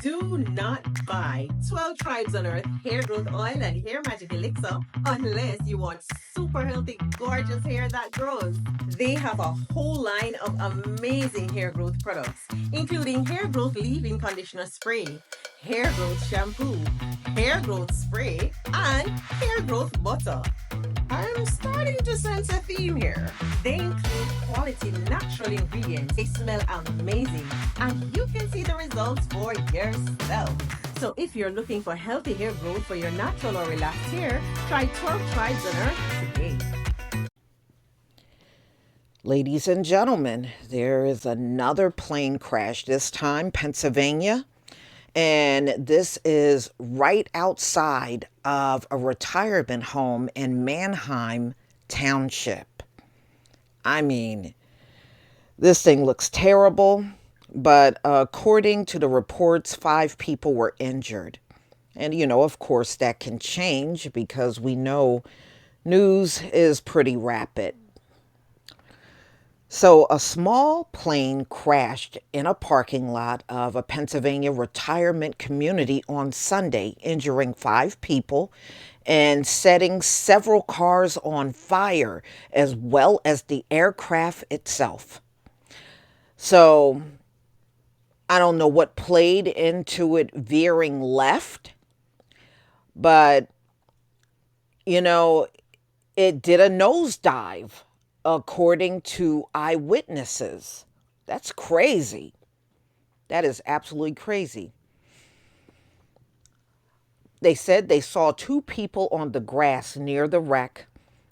Do not buy 12 Tribes on Earth hair growth oil and hair magic elixir unless you want super healthy, gorgeous hair that grows. They have a whole line of amazing hair growth products, including hair growth leave-in conditioner spray, hair growth shampoo, hair growth spray, and hair growth butter. I'm starting to sense a theme here. They include quality natural ingredients. They smell amazing, and you can see the results for yourself. So if you're looking for healthy hair growth for your natural or relaxed hair, try 12 Tribes on Earth today. Ladies and gentlemen, there is another plane crash, this time Pennsylvania. And this is right outside of a retirement home in Manheim Township. I mean, this thing looks terrible, but according to the reports, 5 people were injured. And, of course, that can change because we know news is pretty rapid. So a small plane crashed in a parking lot of a Pennsylvania retirement community on Sunday, injuring 5 people and setting several cars on fire, as well as the aircraft itself. So I don't know what played into it veering left, but, it did a nosedive, according to eyewitnesses. That's crazy. That is absolutely crazy. They said they saw 2 people on the grass near the wreck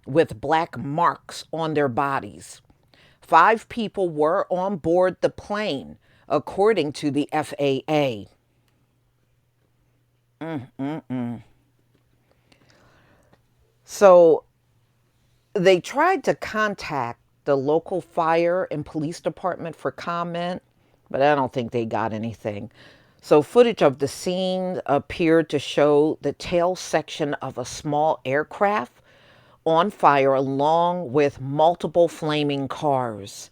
with black marks on their bodies. 5 people were on board the plane, according to the FAA. So they tried to contact the local fire and police department for comment, but I don't think they got anything. So footage of the scene appeared to show the tail section of a small aircraft on fire along with multiple flaming cars.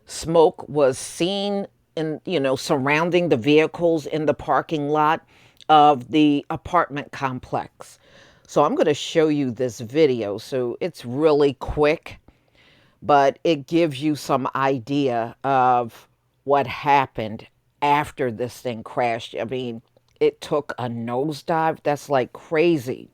Smoke was seen surrounding the vehicles in the parking lot of the apartment complex. So I'm going to show you this video. So it's really quick, but it gives you some idea of what happened after this thing crashed. I mean, it took a nosedive. That's like crazy.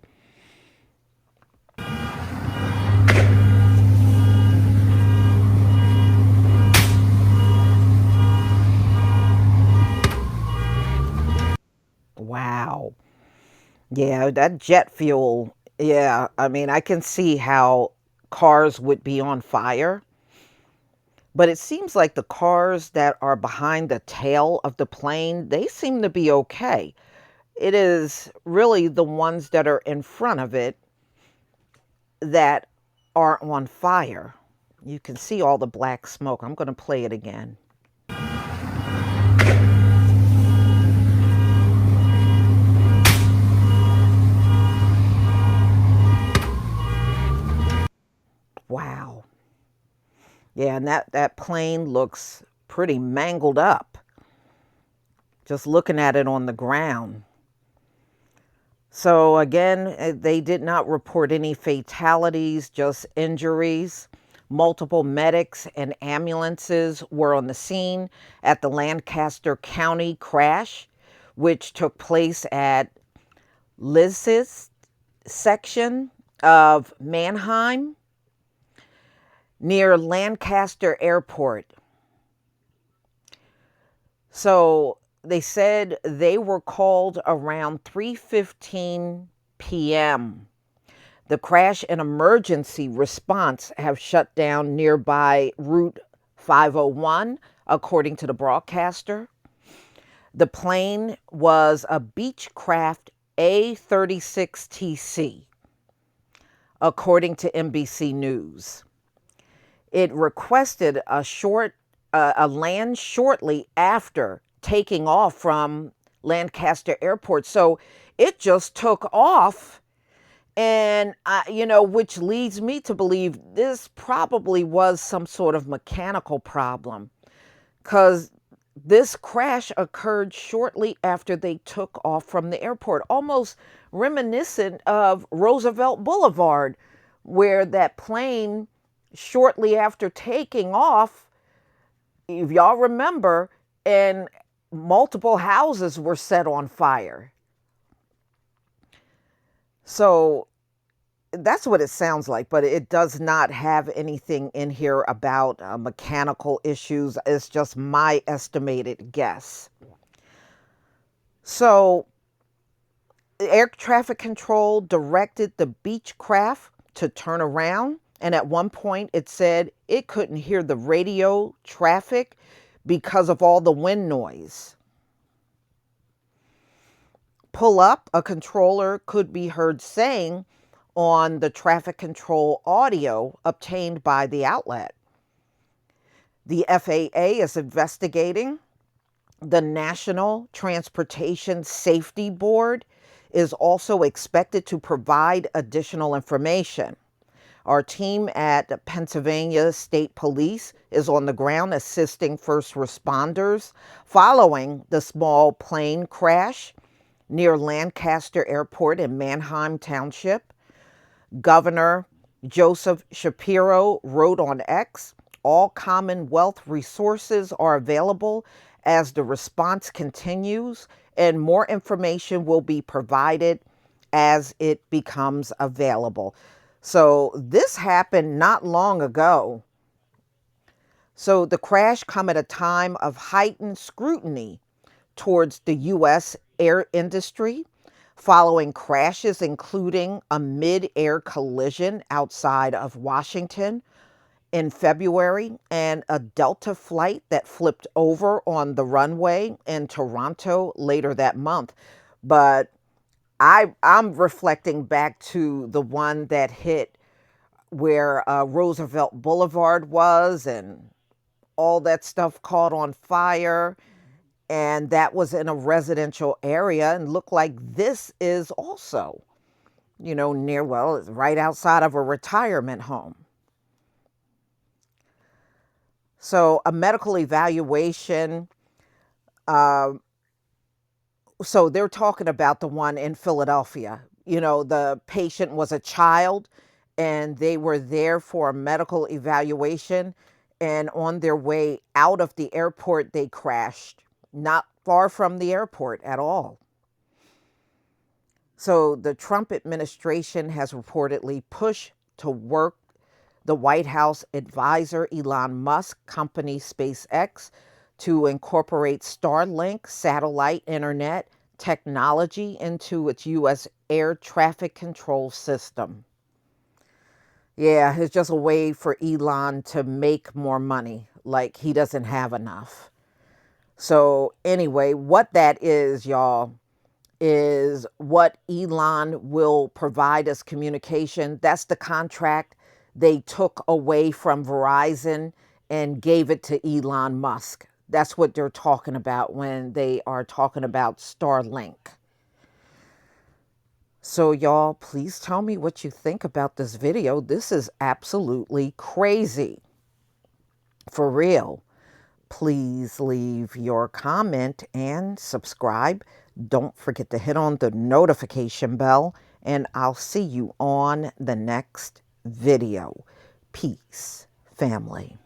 Wow. Yeah, that jet fuel. Yeah, I mean, I can see how cars would be on fire, but it seems like the cars that are behind the tail of the plane, they seem to be okay. It is really the ones that are in front of it that are on fire. You can see all the black smoke. I'm going to play it again. Wow. Yeah, and that plane looks pretty mangled up, just looking at it on the ground. So again, they did not report any fatalities, just injuries. Multiple medics and ambulances were on the scene at the Lancaster County crash, which took place at Liz's section of Manheim near Lancaster Airport. So they said they were called around 3:15 p.m. The crash and emergency response have shut down nearby Route 501, according to the broadcaster. The plane was a Beechcraft A36TC, according to NBC News. It requested a land shortly after taking off from Lancaster Airport. So it just took off, and which leads me to believe this probably was some sort of mechanical problem, because This crash occurred shortly after they took off from the airport, almost reminiscent of Roosevelt Boulevard, where that plane, shortly after taking off, if y'all remember, and multiple houses were set on fire. So that's what it sounds like, but it does not have anything in here about mechanical issues. It's just my estimated guess. So, air traffic control directed the Beechcraft to turn around. And at one point, it said it couldn't hear the radio traffic because of all the wind noise. Pull up, a controller could be heard saying on the traffic control audio obtained by the outlet. The FAA is investigating. The National Transportation Safety Board is also expected to provide additional information. Our team at Pennsylvania State Police is on the ground assisting first responders following the small plane crash near Lancaster Airport in Manheim Township. Governor Joseph Shapiro wrote on X, all Commonwealth resources are available as the response continues, and more information will be provided as it becomes available. So this happened not long ago. So the crash come at a time of heightened scrutiny towards the U.S. air industry, following crashes including a mid-air collision outside of Washington in February and a Delta flight that flipped over on the runway in Toronto later that month. But I'm reflecting back to the one that hit where Roosevelt Boulevard was, and all that stuff caught on fire. And that was in a residential area and looked like this is also, near, well, it's right outside of a retirement home. So a medical evaluation, uh, so they're talking about the one in Philadelphia. The patient was a child and they were there for a medical evaluation. And on their way out of the airport, they crashed, not far from the airport at all. So the Trump administration has reportedly pushed to work the White House advisor Elon Musk company SpaceX to incorporate Starlink satellite internet technology into its U.S. air traffic control system. Yeah, it's just a way for Elon to make more money, like he doesn't have enough. So anyway, what that is, y'all, is what Elon will provide as communication. That's the contract they took away from Verizon and gave it to Elon Musk. That's what they're talking about when they are talking about Starlink. So y'all, please tell me what you think about this video. This is absolutely crazy. For real. Please leave your comment and subscribe. Don't forget to hit on the notification bell, and I'll see you on the next video. Peace, family.